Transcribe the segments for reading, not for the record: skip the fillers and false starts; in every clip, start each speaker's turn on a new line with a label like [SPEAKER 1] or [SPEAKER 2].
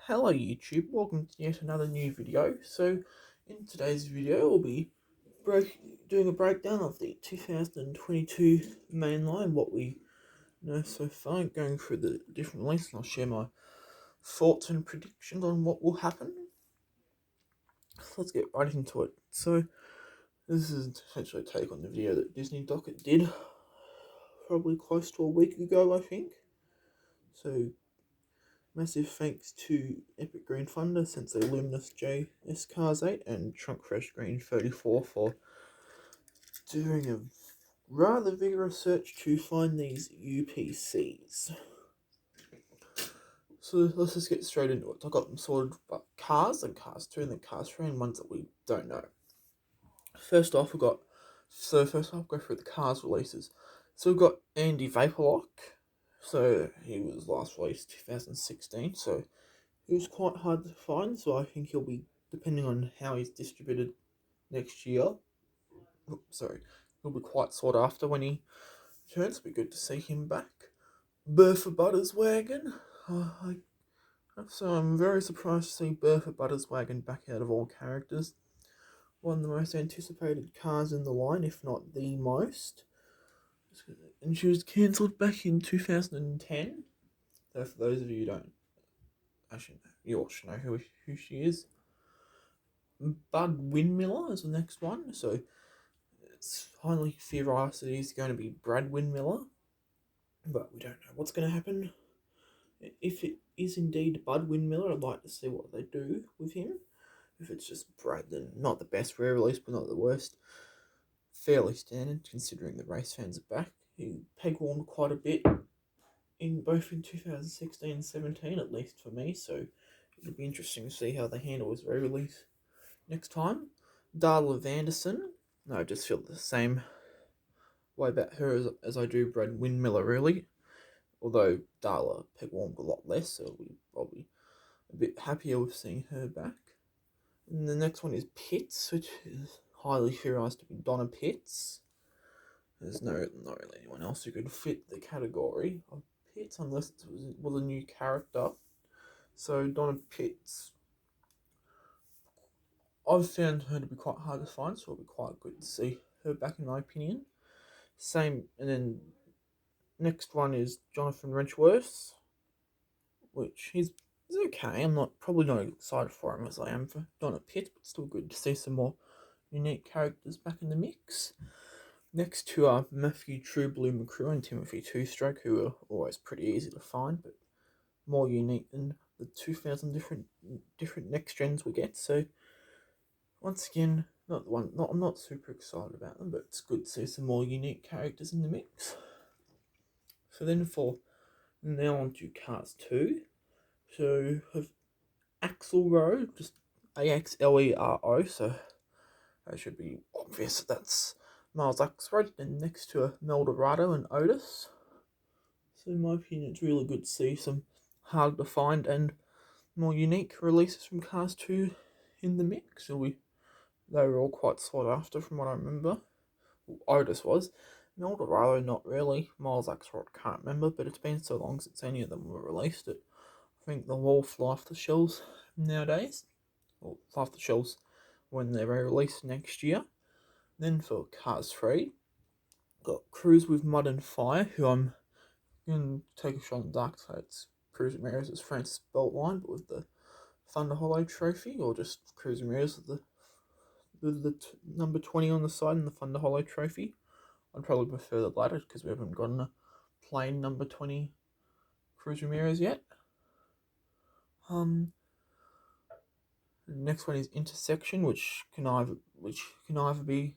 [SPEAKER 1] Hello YouTube, welcome to yet another new video. So in today's video we'll be doing a breakdown of the 2022 Mainline, what we know so far, going through the different releases, and I'll share my thoughts and predictions on what will happen. So let's get right into it. So this is essentially a take on the video that Disney Docket did probably close to a week ago, I think. So massive thanks to EpicGreenThunder, Sensei Luminous JS Cars 8, and Trunk Fresh Green 34 for doing a rather vigorous search to find these UPCs. So let's just get straight into it. I got them sorted by Cars and Cars 2 and then Cars 3 and ones that we don't know. First off, I'll go through the Cars releases. So we've got Andy Vaporlock. So he was last released 2016, so he was quite hard to find, so I think he'll be, depending on how he's distributed next year, he'll be quite sought after when he returns. It'll be good to see him back. Bertha Butterswagon. So I'm very surprised to see Bertha Butterswagon back out of all characters. One of the most anticipated cars in the line, if not the most. And she was cancelled back in 2010. So for those of you who don't, actually, you all should know who she is. Bud Windmiller is the next one, so it's highly theorised that he's going to be Brad Windmiller, but we don't know what's going to happen. If it is indeed Bud Windmiller, I'd like to see what they do with him. If it's just Brad, then not the best rare release, but not the worst. Fairly standard, considering the race fans are back. He peg-warmed quite a bit, both in 2016 and 17, at least for me, so it'll be interesting to see how they handle his re-release next time. Darla Vanderson. No, I just feel the same way about her as I do Brad Windmiller, really. Although Darla peg-warmed a lot less, so I'll be a bit happier with seeing her back. And the next one is Pitts, which is highly theorised to be Donna Pitts. There's not really anyone else who could fit the category of Pitts, unless it was a new character. So Donna Pitts, I've found her to be quite hard to find, so it'll be quite good to see her back, in my opinion. Same, and then next one is Jonathan Wrenchworth, which he's okay. I'm probably not excited for him as I am for Donna Pitts, but still good to see some more unique characters back in the mix. Next two are Matthew True Blue McCrew and Timothy Two Stroke, who are always pretty easy to find, but more unique than the 2,000 different next gens we get. So once again, I'm not super excited about them, but it's good to see some more unique characters in the mix. So then now on to Cars 2. So have Axelro, just AXLERO, so that should be obvious that's Miles Axelrod, and next to a Meldorado and Otis. So in my opinion, it's really good to see some hard to find and more unique releases from Cars 2 in the mix. They were all quite sought after from what I remember. Otis was. Meldorado, not really. Miles Axelrod, can't remember, but it's been so long since any of them were released that I think they'll all fly off the shelves nowadays. Or fly off the shelves when they're released next year. Then for Cars 3, got Cruise with Mud and Fire, who I'm going to take a shot in the dark side. It's Cruz Ramirez's Francis Beltline, but with the Thunder Hollow trophy, or just Cruz Ramirez with the number 20 on the side and the Thunder Hollow trophy. I'd probably prefer the latter because we haven't gotten a plain number 20 Cruz Ramirez yet. The next one is Intersection, which can either be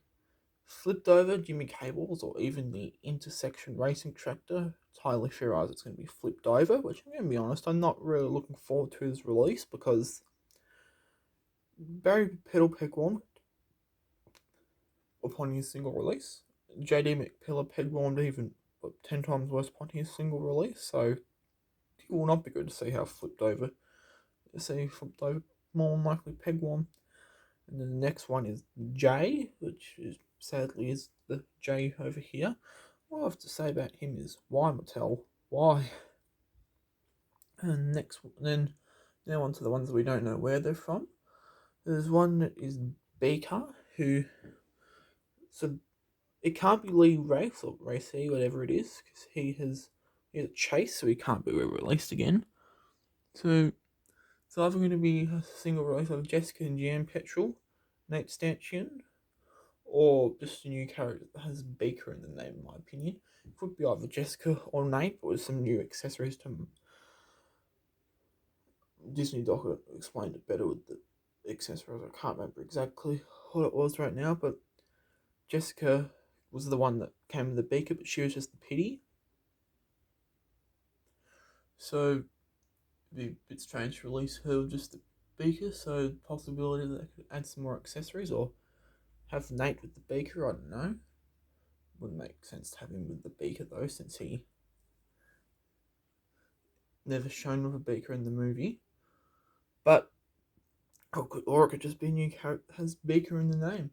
[SPEAKER 1] flipped over Jimmy Cables or even the Intersection Racing Tractor. It's highly theorised it's going to be flipped over, which I'm going to be honest, I'm not really looking forward to his release because Barry Peddle peg-warmed upon his single release. JD McPillar peg-warmed even 10 times worse upon his single release, so it will not be good to see how flipped over, more than likely peg-warm. And then the next one is J, which sadly is the J over here. What I have to say about him is, why Mattel? Why? And then Now on to the ones we don't know where they're from. There's one that is Baker, who, so it can't be Lee Race or Racy, whatever it is, because he has a chase, so he can't be re-released again. So it's either going to be a single release of Jessica and Jan Petrol, Nate Stanchion, or just a new character that has Baker in the name, in my opinion. It could be either Jessica or Nate, but with some new accessories to Disney Doc explained it better with the accessories. I can't remember exactly what it was right now, but Jessica was the one that came with the beaker, but she was just the pity. So it'd be a bit strange to release her with just the beaker, so possibility that they could add some more accessories or have Nate with the beaker, I don't know. Wouldn't make sense to have him with the beaker though, since he never shown with a beaker in the movie. But or it could just be a new character that has beaker in the name.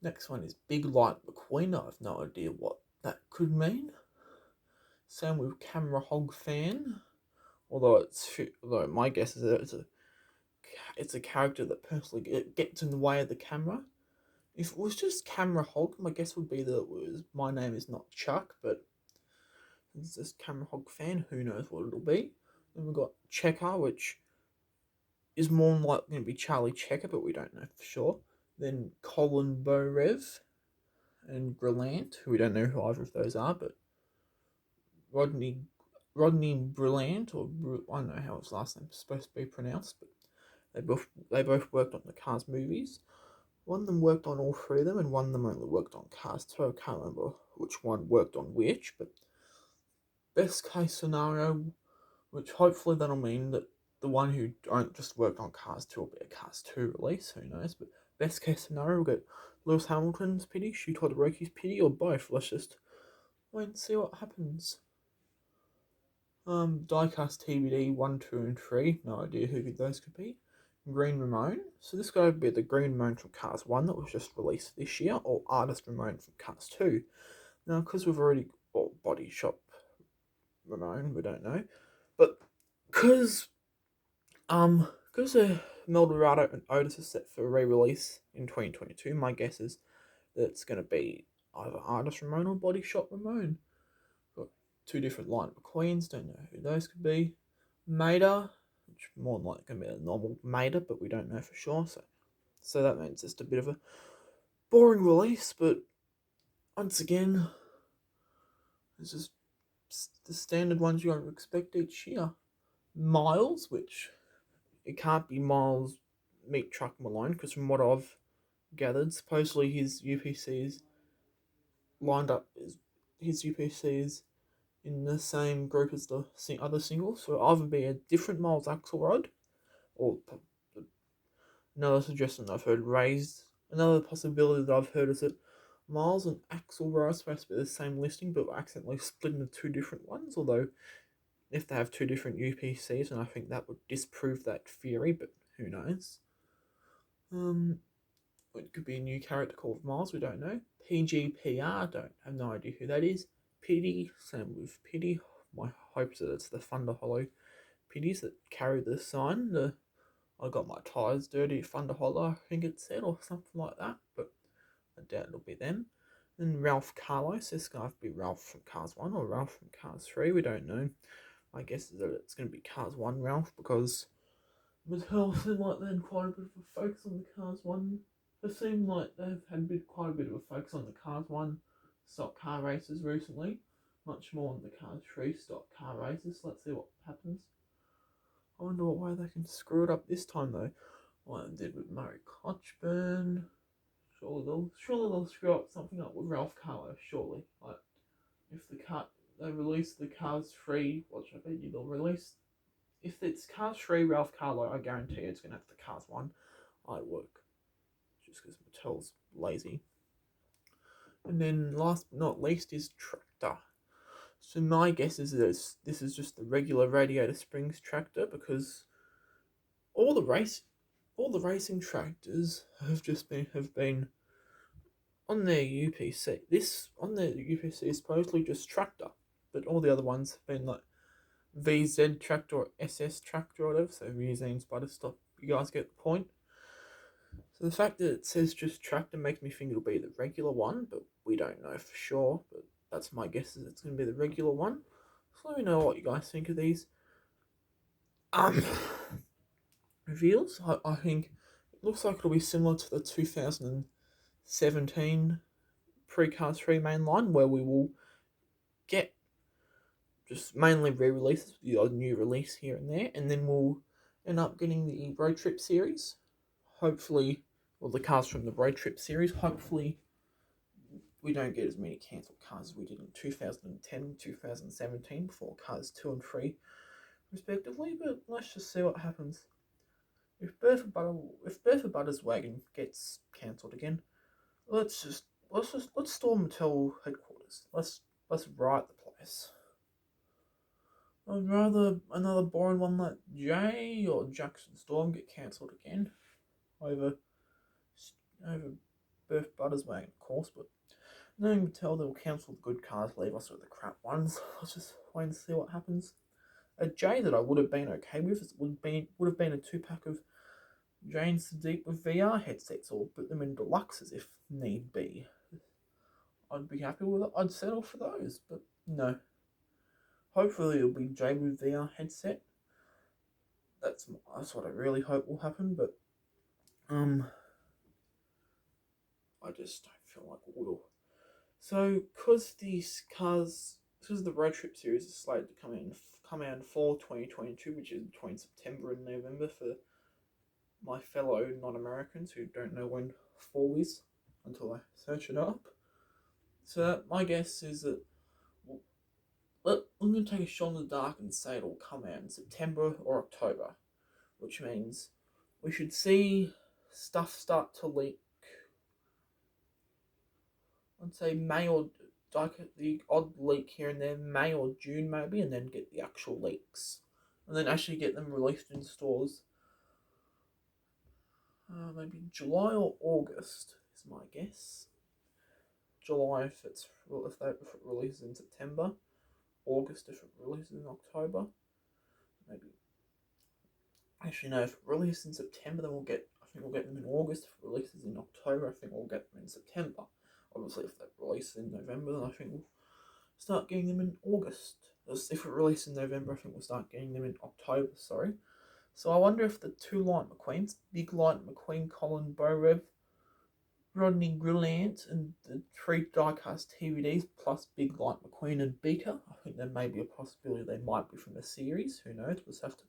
[SPEAKER 1] Next one is Big Light McQueen. I have no idea what that could mean. Same with Camera Hog Fan. Although my guess is that it's a character that personally gets in the way of the camera. If it was just Camera Hog, my guess would be that it was my name is not Chuck, but it's just Camera Hog Fan. Who knows what it'll be? Then we've got Checker, which is more likely going to be Charlie Checker, but we don't know for sure. Then Colin Borev and Grillant, who we don't know who either of those are, but Rodney Brillant, or I don't know how his last name is supposed to be pronounced, but they both worked on the Cars movies. One of them worked on all three of them, and one of them only worked on Cars 2. I can't remember which one worked on which, but best case scenario, which hopefully that'll mean that the one who don't just worked on Cars 2 will be a Cars 2 release, who knows, but best case scenario, we'll get Lewis Hamilton's pity, Shu Todoroki's pity, or both. Let's just wait and see what happens. Diecast TBD 1, 2, and 3. No idea who those could be. Green Ramon. So this guy would be the Green Ramon from Cars 1 that was just released this year, or Artist Ramon from Cars 2. Now, because we've already got Body Shop Ramon, we don't know. But because Meldorado and Otis are set for re-release in 2022, my guess is that it's going to be either Artist Ramon or Body Shop Ramon. Got two different line of queens, don't know who those could be. Mater, which more than likely going to be a normal Mater, but we don't know for sure. So that means it's just a bit of a boring release, but once again, it's just the standard ones you would expect each year. Miles, which it can't be Miles Meat Truck Malone, because from what I've gathered, supposedly his UPCs lined up his UPCs in the same group as the other singles, so either be a different Miles Axelrod, or another suggestion I've heard raised. Another possibility that I've heard is that Miles and Axelrod are supposed to be the same listing, but were accidentally split into two different ones. Although, if they have two different UPCs, and I think that would disprove that theory, but who knows? It could be a new character called Miles. We don't know. PGPR, don't have no idea who that is. Pity, same with Pity. My hopes that it's the Thunder Hollow Pities that carry the sign. I got my tyres dirty, Thunder Hollow, I think it said, or something like that, but I doubt it'll be them. Then Ralph Carlos, this guy could be Ralph from Cars 1 or Ralph from Cars 3, we don't know. My guess is that it's going to be Cars 1 Ralph, because Mattel seemed like they had quite a bit of a focus on the Cars 1. It seemed like they've had quite a bit of a focus on the Cars 1 stock car races recently, much more on the Cars 3 stock car races. Let's see what happens. I wonder what way they can screw it up this time though. Like they did with Murray Cotchburn. Surely they'll screw up something up with Ralph Carlo. Surely, like if they release the Cars 3, what should I be? They'll release, if it's Cars 3 Ralph Carlo, I guarantee it's gonna have the Cars 1 artwork. Just because Mattel's lazy. And then last but not least is Tractor. So my guess is that this is just the regular Radiator Springs tractor, because all the racing tractors have been on their UPC. This on their UPC is supposedly just tractor, but all the other ones have been like VZ tractor or SS tractor or whatever, so Museum Spider Stop. You guys get the point. So the fact that it says just tractor makes me think it'll be the regular one, but we don't know for sure. But that's my guess, is it's going to be the regular one. So let me know what you guys think of these reveals. I think it looks like it'll be similar to the 2017 Precast 3 Mainline, where we will get just mainly re-releases with the odd new release here and there, and then we'll end up getting the road trip series. Hopefully, or the cars from the road trip series. Hopefully, we don't get as many cancelled cars as we did in 2010 and 2017 before cars 2 and 3 respectively, but let's just see what happens. If Bertha Butter's wagon gets cancelled again, let's storm Mattel headquarters. Let's riot the place. I'd rather another boring one like Jay or Jackson Storm get cancelled again over Bertha Butter's wagon, of course, but knowing Mattel, they'll cancel the good cars, leave us with the crap ones. Let's just wait and see what happens. A J that I would have been okay with would have been a 2-pack of Jane Sadiq with VR headsets, or put them in deluxes if need be. I'd be happy with it. I'd settle for those, but no. Hopefully it'll be Jay with VR headset. That's what I really hope will happen, but I just don't feel like it will. So, because the road trip series is slated to come out in fall 2022, which is between September and November for my fellow non-Americans who don't know when fall is until I search it up. So my guess is that I'm going to take a shot in the dark and say it'll come out in September or October, which means we should see stuff start to leak. I'd say May, or like the odd leak here and there, May or June maybe, and then get the actual leaks, and then actually get them released in stores. Maybe July or August is my guess. July if it releases in September, August if it releases in October. Maybe. Actually, no. If it releases in September, then I think we'll get them in August. If it releases in October, I think we'll get them in September. Obviously, if they release in November, then I think we'll start getting them in August. If it releases in November, I think we'll start getting them in October. Sorry. So I wonder if the 2 Light McQueens, Big Light McQueen, Colin Borev, Rodney Grillant, and the 3 diecast TVDs plus Big Light McQueen and Beaker. I think there may be a possibility they might be from the series. Who knows? We'll just have to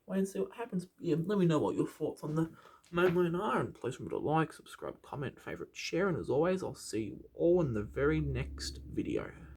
[SPEAKER 1] wait and see what happens. Yeah, let me know what your thoughts on the Mainline are, and please remember to like, subscribe, comment, favourite, share, and as always, I'll see you all in the very next video.